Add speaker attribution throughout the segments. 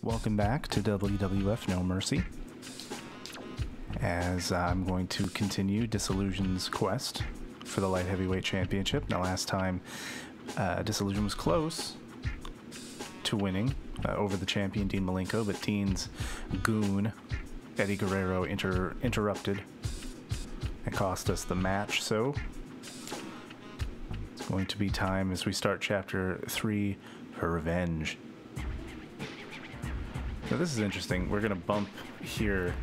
Speaker 1: Welcome back to WWF No Mercy, as I'm going to continue Disilluzn's quest for the Light Heavyweight Championship. Now, last time Disilluzn was close to winning over the champion Dean Malenko, but Dean's goon Eddie Guerrero interrupted and cost us the match. So it's going to be time as we start Chapter 3 for Revenge. So this is interesting. We're going to bump here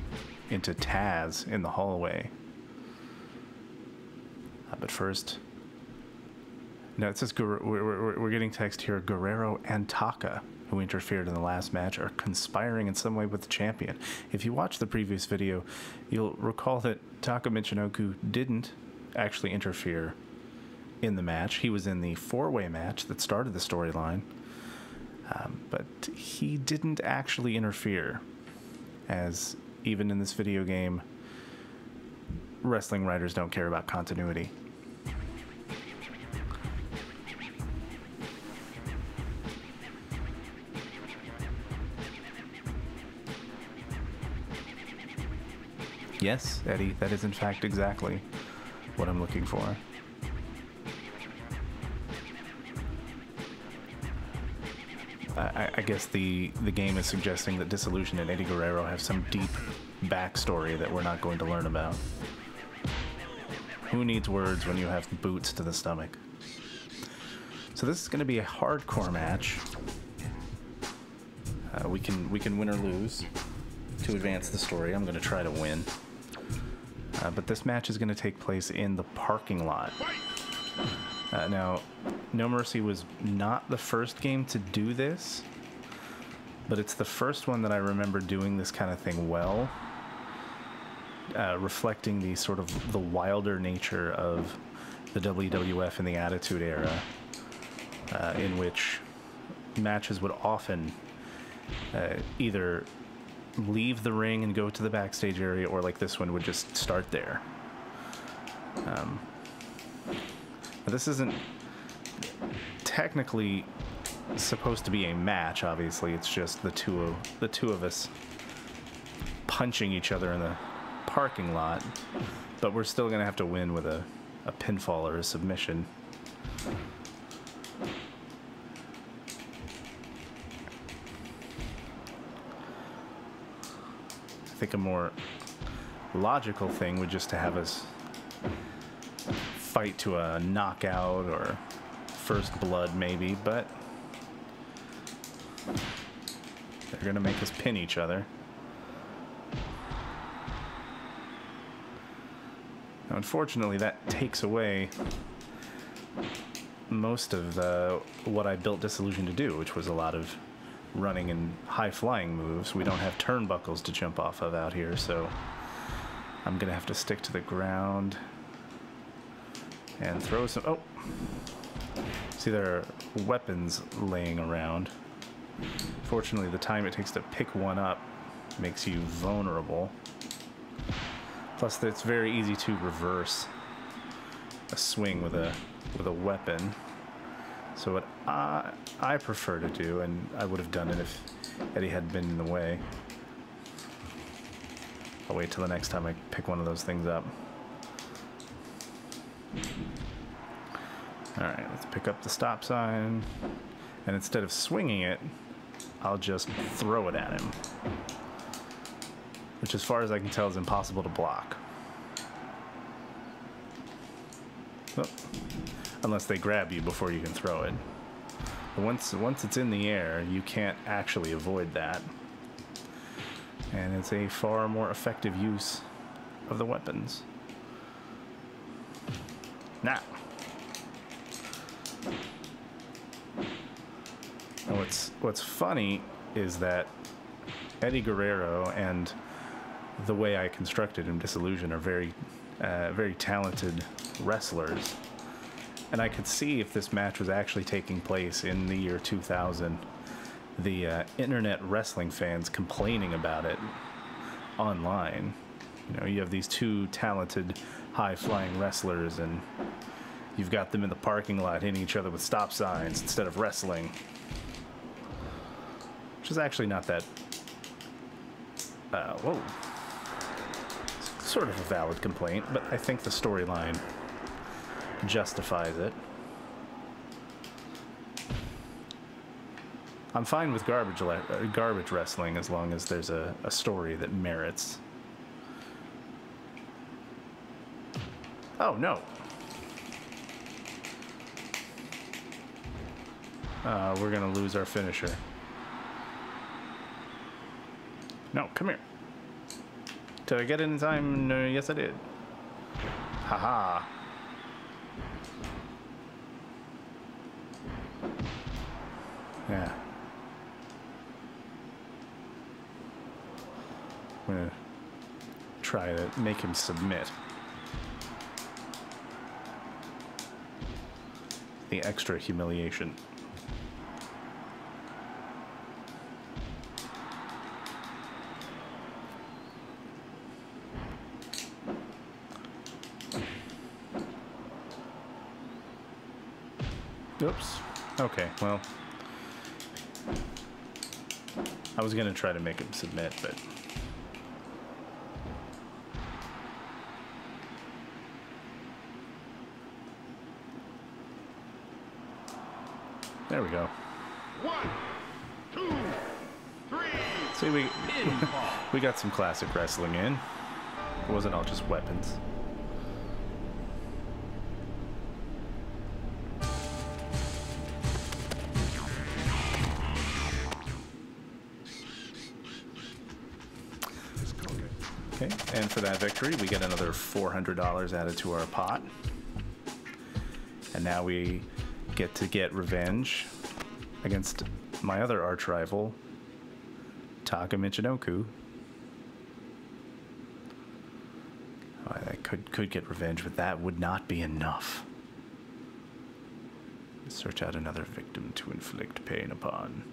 Speaker 1: into Taz in the hallway. But first, no, it says we're getting text here. Guerrero and Taka, who interfered in the last match, are conspiring in some way with the champion. If you watch the previous video, you'll recall that Taka Michinoku didn't actually interfere in the match. He was in the four-way match that started the storyline. But he didn't actually interfere, as even in this video game, wrestling writers don't care about continuity. Yes, Eddie, that is in fact exactly what I'm looking for. I guess the game is suggesting that Disilluzn and Eddie Guerrero have some deep backstory that we're not going to learn about. Who needs words when you have boots to the stomach? So this is going to be a hardcore match. We can win or lose to advance the story. I'm going to try to win. But this match is going to take place in the parking lot. Now, No Mercy was not the first game to do this, but it's the first one that I remember doing this kind of thing well, reflecting the sort of the wilder nature of the WWF in the Attitude Era, in which matches would often either leave the ring and go to the backstage area, or like this one would just start there. This isn't technically supposed to be a match, obviously. It's just the two of us punching each other in the parking lot, but we're still gonna have to win with a pinfall or a submission. I think a more logical thing would just to have us fight to a knockout or first blood maybe, but they're gonna make us pin each other. Now, unfortunately, that takes away most of what I built Disilluzn to do, which was a lot of running and high-flying moves. We don't have turnbuckles to jump off of out here, so I'm gonna have to stick to the ground and throw some... Oh! See, there are weapons laying around. Fortunately, the time it takes to pick one up makes you vulnerable. Plus, it's very easy to reverse a swing with a weapon. So what I prefer to do, and I would have done it if Eddie had been in the way. I'll wait till the next time I pick one of those things up. Alright, let's pick up the stop sign, and instead of swinging it, I'll just throw it at him, which as far as I can tell is impossible to block. Oh, unless they grab you before you can throw it. But once it's in the air, you can't actually avoid that, and it's a far more effective use of the weapons. Now, what's funny is that Eddie Guerrero and the way I constructed him, Disilluzn, are very talented wrestlers. And I could see if this match was actually taking place in the year 2000, the internet wrestling fans complaining about it online. You know, you have these two talented, high-flying wrestlers, and you've got them in the parking lot hitting each other with stop signs instead of wrestling. which is actually not that... whoa. Sort of a valid complaint, but I think the storyline justifies it. I'm fine with garbage wrestling as long as there's a story that merits. Oh, no. We're going to lose our finisher. No, come here. Did I get it in time? No, yes, I did. Haha. Yeah. I'm going to try to make him submit. The extra humiliation. Oops. Okay, well, I was gonna try to make him submit, but there we go.
Speaker 2: 1, 2, 3.
Speaker 1: See, we got some classic wrestling in. It wasn't all just weapons. Okay, and for that victory, we get another $400 added to our pot. And now we get revenge against my other arch rival, Taka Michinoku. Oh, I could get revenge, but that would not be enough. Search out another victim to inflict pain upon.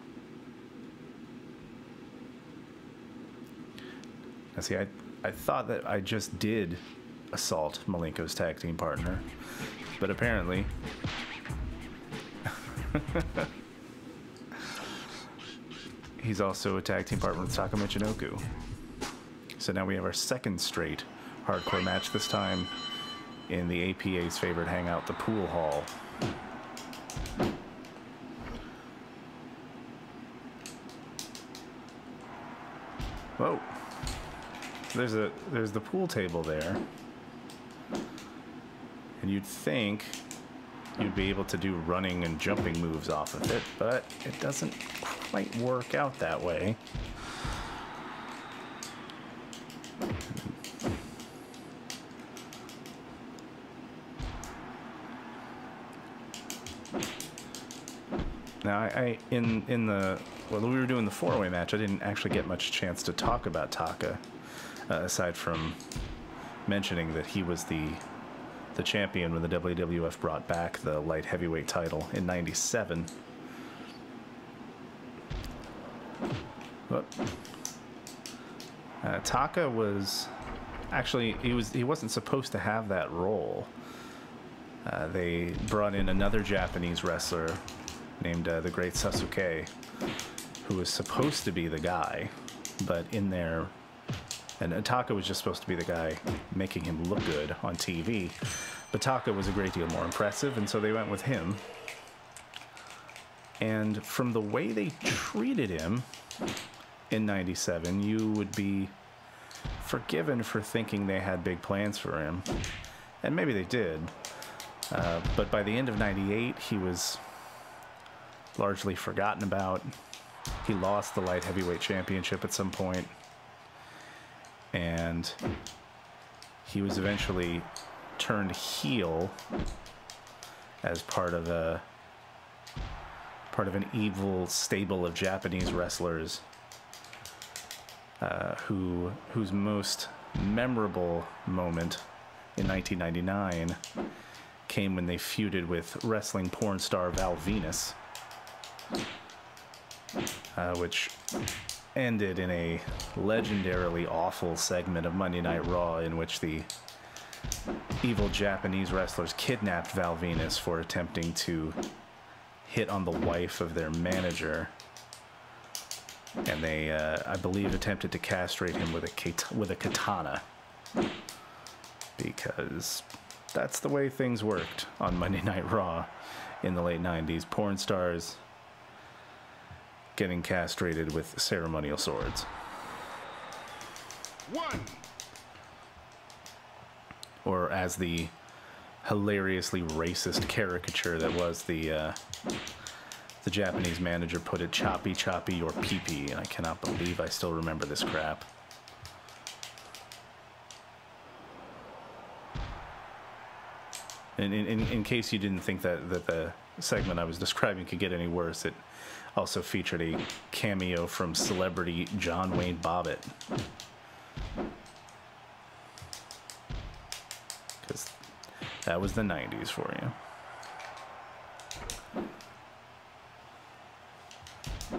Speaker 1: Now see, I thought that I just did assault Malenko's tag team partner, but apparently he's also a tag team partner with Taka Michinoku. So now we have our second straight hardcore match, this time in the APA's favorite hangout, the pool hall. Whoa. There's the pool table there. And you'd think you'd be able to do running and jumping moves off of it, but it doesn't quite work out that way. Now, when we were doing the four-way match, I didn't actually get much chance to talk about Taka, aside from mentioning that he was the champion when the WWF brought back the light heavyweight title in '97. But Taka was actually he wasn't supposed to have that role. They brought in another Japanese wrestler named the Great Sasuke, who was supposed to be the guy, but in there, and Taka was just supposed to be the guy making him look good on TV, but Taka was a great deal more impressive, and so they went with him. And from the way they treated him in '97, you would be forgiven for thinking they had big plans for him, and maybe they did, but by the end of '98, he was largely forgotten about. He lost the light heavyweight championship at some point, and he was eventually turned heel as part of an evil stable of Japanese wrestlers, whose most memorable moment in 1999 came when they feuded with wrestling porn star Val Venus, which ended in a legendarily awful segment of Monday Night Raw in which the evil Japanese wrestlers kidnapped Val Venus for attempting to hit on the wife of their manager. and they, I believe, attempted to castrate him with a katana, because that's the way things worked on Monday Night Raw in the late 90s. Porn stars getting castrated with ceremonial swords.
Speaker 2: One.
Speaker 1: Or as the hilariously racist caricature that was the Japanese manager put it, choppy choppy or pee-pee, and I cannot believe I still remember this crap. And in case you didn't think that the segment I was describing could get any worse, it also featured a cameo from celebrity John Wayne Bobbitt. Because that was the 90s for you.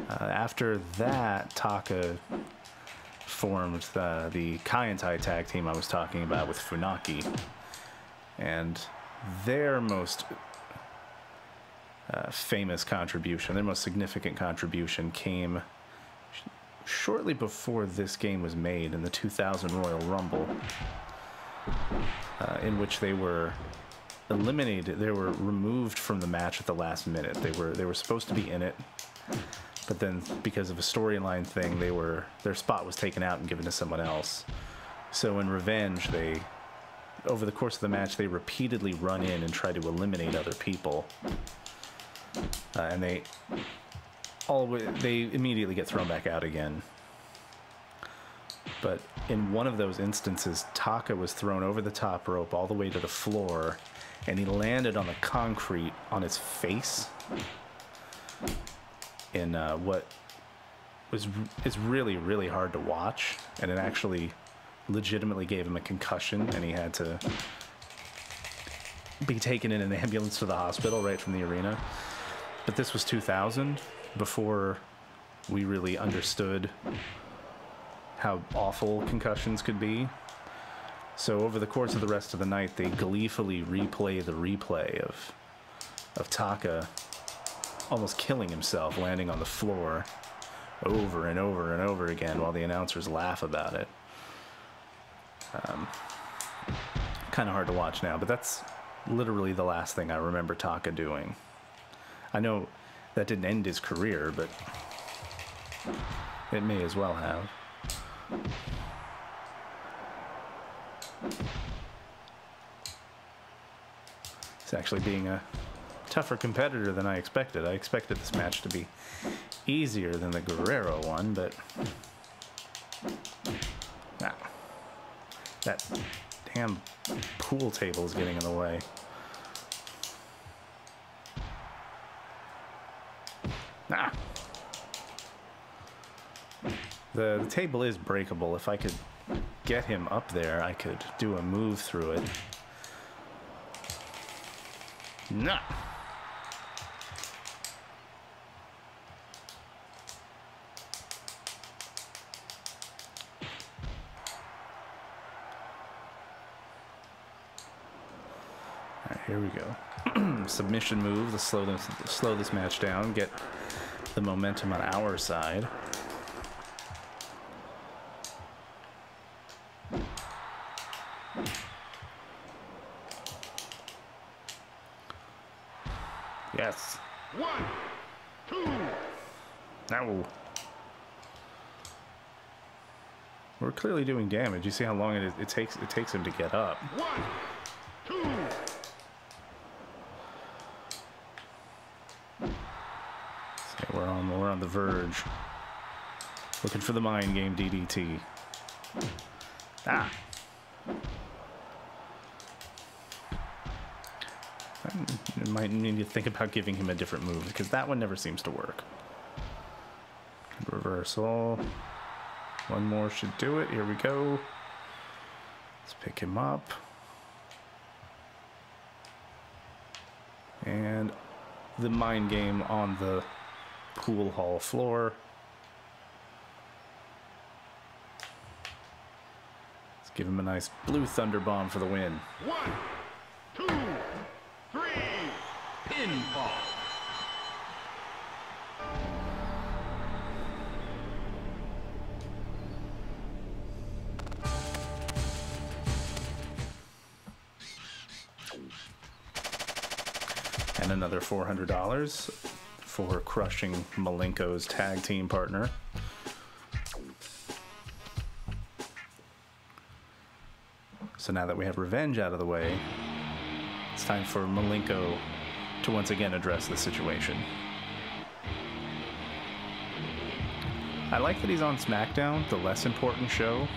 Speaker 1: After that, Taka formed the Kaientai tag team I was talking about with Funaki. And their most famous contribution, their most significant contribution came shortly before this game was made in the 2000 Royal Rumble, in which they were eliminated. They were removed from the match at the last minute. They were supposed to be in it, but then because of a storyline thing, their spot was taken out and given to someone else. So in revenge, over the course of the match, they repeatedly run in and try to eliminate other people, and they immediately get thrown back out again. But in one of those instances, Taka was thrown over the top rope all the way to the floor, and he landed on the concrete on his face in what is really, really hard to watch, and it actually legitimately gave him a concussion, and he had to be taken in an ambulance to the hospital right from the arena. But this was 2000, before we really understood how awful concussions could be. So over the course of the rest of the night, they gleefully replay the replay of Taka almost killing himself, landing on the floor over and over and over again while the announcers laugh about it. Kind of hard to watch now, but that's literally the last thing I remember Taka doing. I know that didn't end his career, but it may as well have. It's actually being a tougher competitor than I expected. I expected this match to be easier than the Guerrero one, but nah. That damn pool table is getting in the way. Nah. The table is breakable. If I could get him up there, I could do a move through it. Nah. Alright, here we go. Submission move to slow this match down, get the momentum on our side. Yes.
Speaker 2: 1, 2.
Speaker 1: Now we're clearly doing damage. You see how long it takes him to get up.
Speaker 2: 1, 2.
Speaker 1: See, we're on the verge. Looking for the mind game DDT. Ah. I might need to think about giving him a different move, because that one never seems to work. Reversal. One more should do it. Here we go. Let's pick him up. And the mind game on the pool hall floor. Let's give him a nice blue thunder bomb for the win.
Speaker 2: 1, 2, 3. Pinfall.
Speaker 1: another $400 for crushing Malenko's tag team partner. So now that we have revenge out of the way, it's time for Malenko to once again address the situation. I like that he's on SmackDown, the less important show.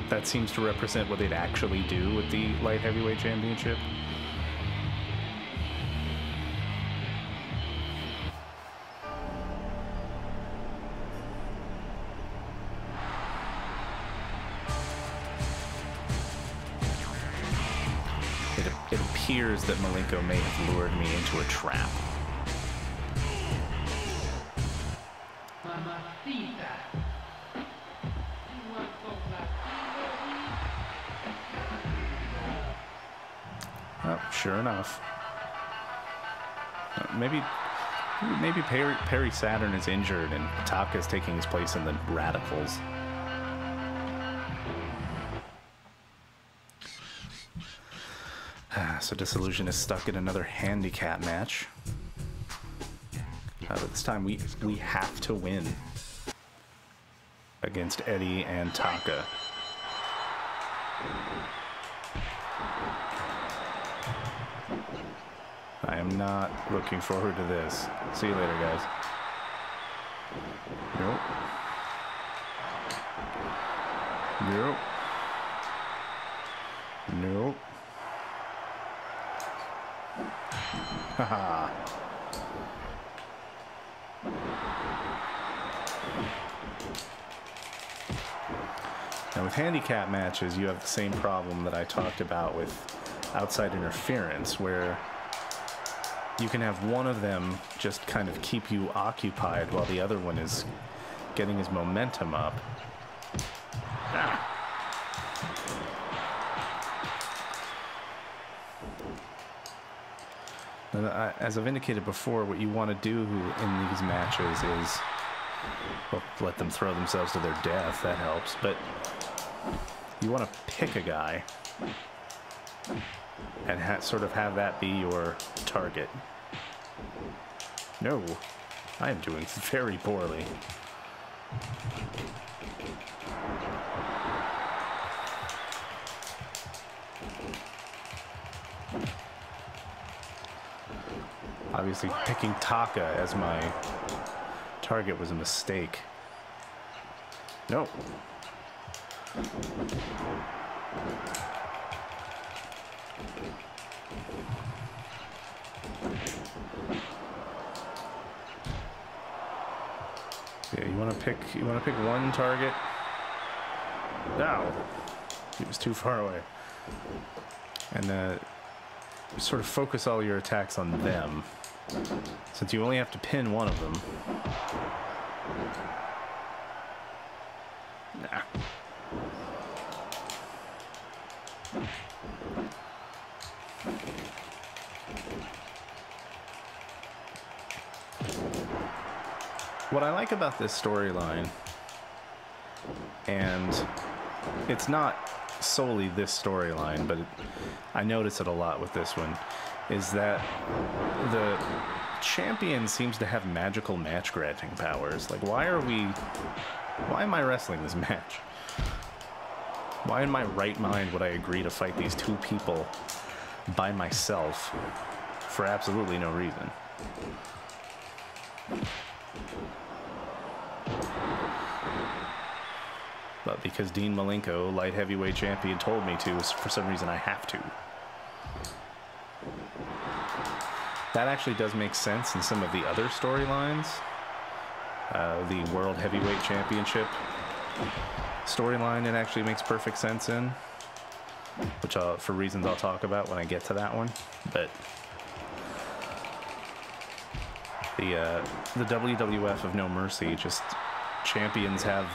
Speaker 1: That seems to represent what they'd actually do with the Light Heavyweight Championship. It appears that Malenko may have lured me into a trap. Oh, sure enough. Maybe Perry Saturn is injured and Taka is taking his place in the Radicals. So Disilluzn is stuck in another handicap match. But this time we have to win against Eddie and Taka. I am not looking forward to this. See you later, guys. Nope. Nope. Nope. Haha. Now with handicap matches, you have the same problem that I talked about with outside interference, where you can have one of them just kind of keep you occupied while the other one is getting his momentum up. Ah. And as I've indicated before, what you want to do in these matches is, well, let them throw themselves to their death. That helps. But you want to pick a guy and sort of have that be your target. No, I am doing very poorly. Obviously, picking Taka as my target was a mistake. No. Yeah, you want to pick one target. No, he was too far away. And sort of focus all your attacks on them, since you only have to pin one of them. Nah. What I like about this storyline, and it's not solely this storyline, but I notice it a lot with this one, is that the champion seems to have magical match granting powers. Like, why am I wrestling this match? Why in my right mind would I agree to fight these two people by myself for absolutely no reason? But because Dean Malenko, light heavyweight champion, told me to, for some reason I have to. That actually does make sense in some of the other storylines. The World Heavyweight Championship storyline, it actually makes perfect sense in, which for reasons I'll talk about when I get to that one. But the WWF of No Mercy, just champions have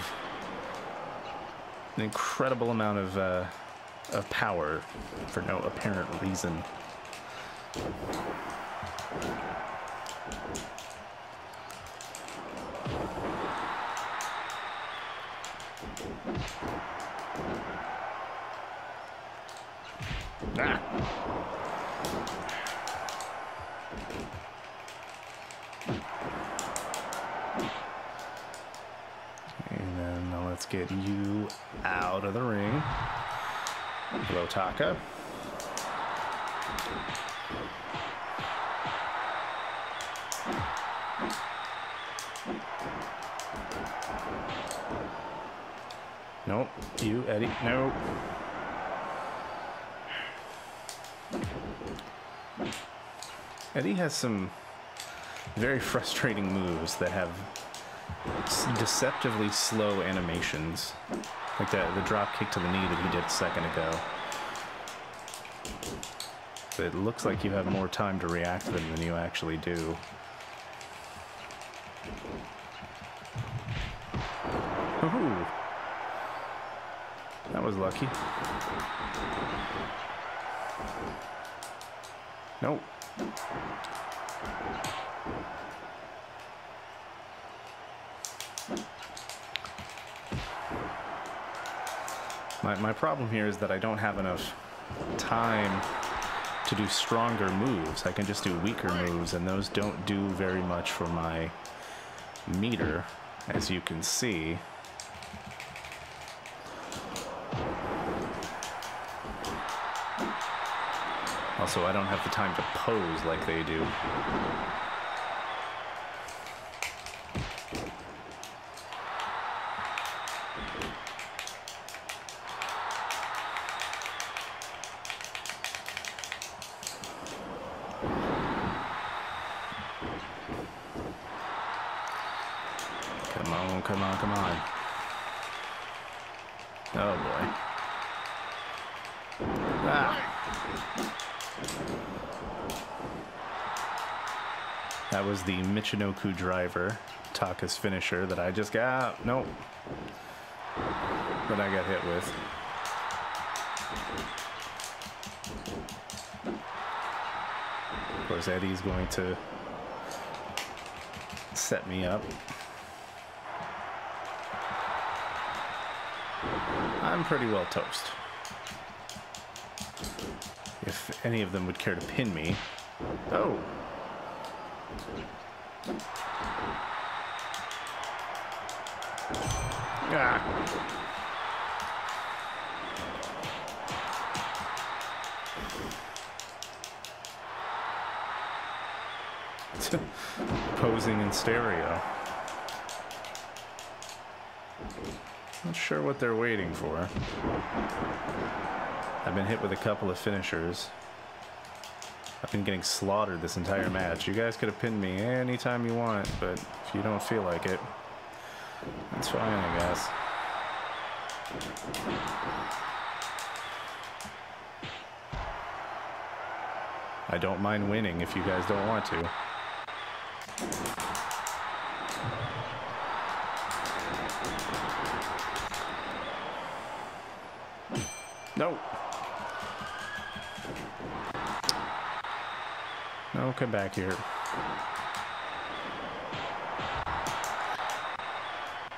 Speaker 1: an incredible amount of power for no apparent reason. Ah. And then let's get you out of the ring. Hello, Taka. Nope. You, Eddie. Nope. Eddie has some very frustrating moves that have deceptively slow animations. Like the drop kick to the knee that he did a second ago. But it looks like you have more time to react to them than you actually do. Ooh. That was lucky. Nope. My problem here is that I don't have enough time to do stronger moves. I can just do weaker moves, and those don't do very much for my meter, as you can see. Also, I don't have the time to pose like they do. Come on, come on, come on. Oh boy. Ah. That was the Michinoku driver, Taka's finisher that I just got. Nope. That I got hit with. Of course, Eddie's going to set me up. I'm pretty well toast. If any of them would care to pin me. Oh! Ah. Posing in stereo. Not sure what they're waiting for. I've been hit with a couple of finishers. I've been getting slaughtered this entire match. You guys could have pinned me anytime you want, but if you don't feel like it, that's fine, I guess. I don't mind winning if you guys don't want to. No. No, come back here.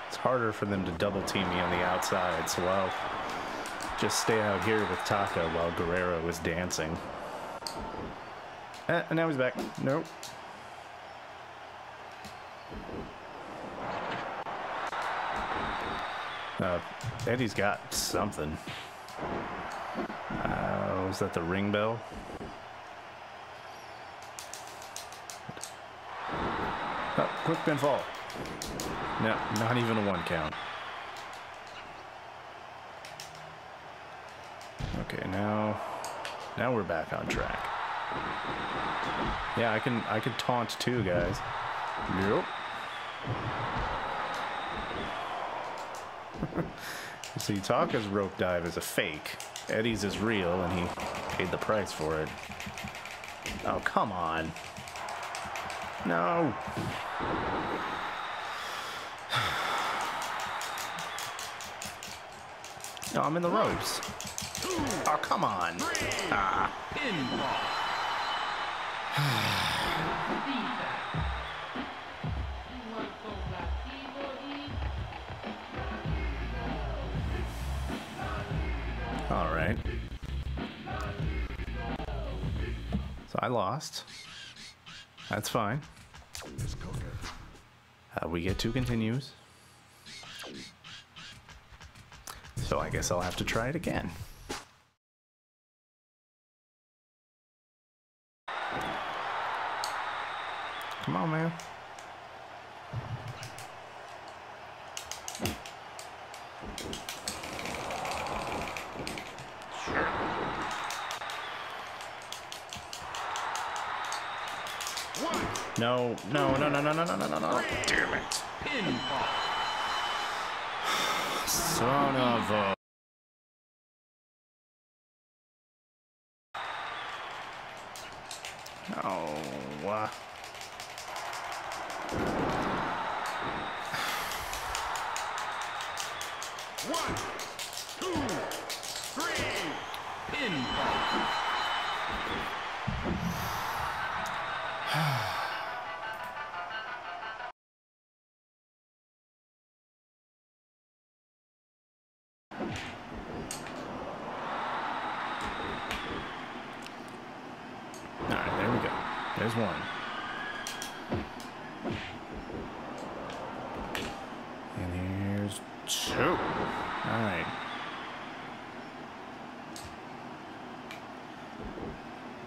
Speaker 1: It's harder for them to double team me on the outside, so I'll just stay out here with Taka while Guerrero is dancing. And now he's back. Nope. Eddie's got something. Was that the ring bell? Oh, quick pinfall. No, not even a 1 count. Okay, now we're back on track. Yeah, I can taunt too, guys. Nope. See, Taka's rope dive is a fake. Eddie's is real, and he paid the price for it. Oh, come on. No. No, I'm in the ropes. Oh, come on. Ah. All right. I lost. That's fine. We get 2 continues. So I guess I'll have to try it again. Come on, man. No, no, no, no, no, no, no, no, no, no. Damn it.
Speaker 2: Pinball.
Speaker 1: Son of a... Oh,
Speaker 2: 1, 2, 3. Pinball.
Speaker 1: Alright, there we go. There's 1. And here's 2. Alright.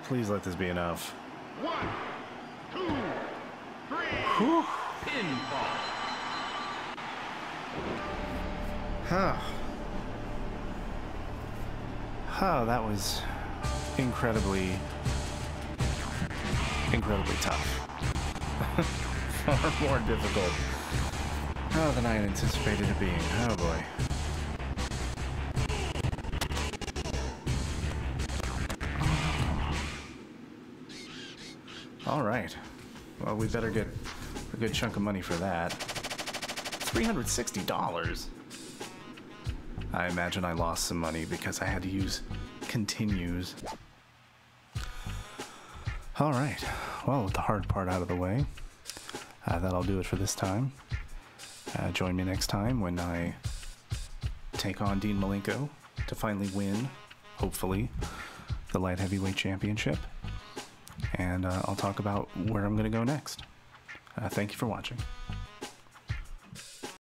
Speaker 1: Please let this be enough.
Speaker 2: 1, 2, 3.
Speaker 1: Whew.
Speaker 2: Pinball.
Speaker 1: Huh. Oh, that was incredibly tough. Far more difficult than I had anticipated it being. Oh boy. All right. Well, we better get a good chunk of money for that. $360. I imagine I lost some money because I had to use continues. All right. Well, with the hard part out of the way, that'll do it for this time. Join me next time when I take on Dean Malenko to finally win, hopefully, the light heavyweight championship. And I'll talk about where I'm going to go next. Thank you for watching.